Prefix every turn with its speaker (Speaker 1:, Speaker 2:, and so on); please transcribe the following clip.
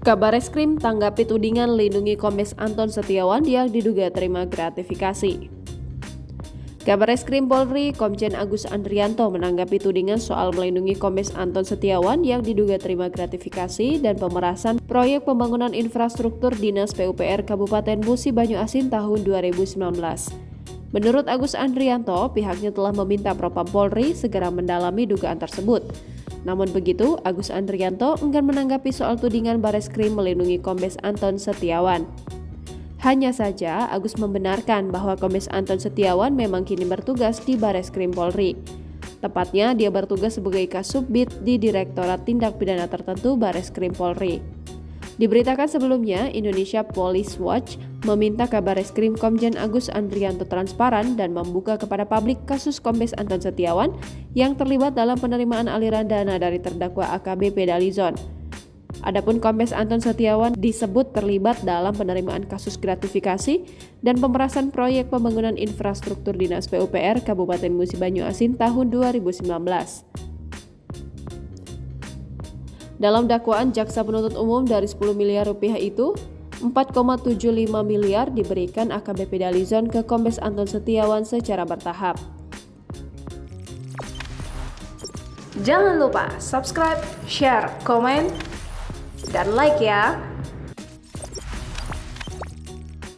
Speaker 1: Kabareskrim tanggapi tudingan lindungi Kombes Anton Setiawan yang diduga terima gratifikasi. Kabareskrim Polri Komjen Agus Andrianto menanggapi tudingan soal melindungi Kombes Anton Setiawan yang diduga terima gratifikasi dan pemerasan proyek pembangunan infrastruktur Dinas PUPR Kabupaten Musi Banyu Asin tahun 2019. Menurut Agus Andrianto, pihaknya telah meminta Propam Polri segera mendalami dugaan tersebut. Namun begitu, Agus Andrianto enggan menanggapi soal tudingan Bareskrim melindungi Kombes Anton Setiawan. Hanya saja, Agus membenarkan bahwa Kombes Anton Setiawan memang kini bertugas di Bareskrim Polri. Tepatnya, dia bertugas sebagai Kasubdit di Direktorat Tindak Pidana Tertentu Bareskrim Polri. Diberitakan sebelumnya, Indonesia Police Watch meminta Kabareskrim Komjen Agus Andrianto transparan dan membuka kepada publik kasus Kombes Anton Setiawan yang terlibat dalam penerimaan aliran dana dari terdakwa AKBP Dalizon. Adapun Kombes Anton Setiawan disebut terlibat dalam penerimaan kasus gratifikasi dan pemerasan proyek pembangunan infrastruktur Dinas PUPR Kabupaten Musi Banyu Asin tahun 2019. Dalam dakwaan jaksa penuntut umum dari 10 miliar rupiah itu, 4,75 miliar diberikan AKBP Dalizon ke Kombes Anton Setiawan secara bertahap.
Speaker 2: Jangan lupa subscribe, share, komen, dan like ya!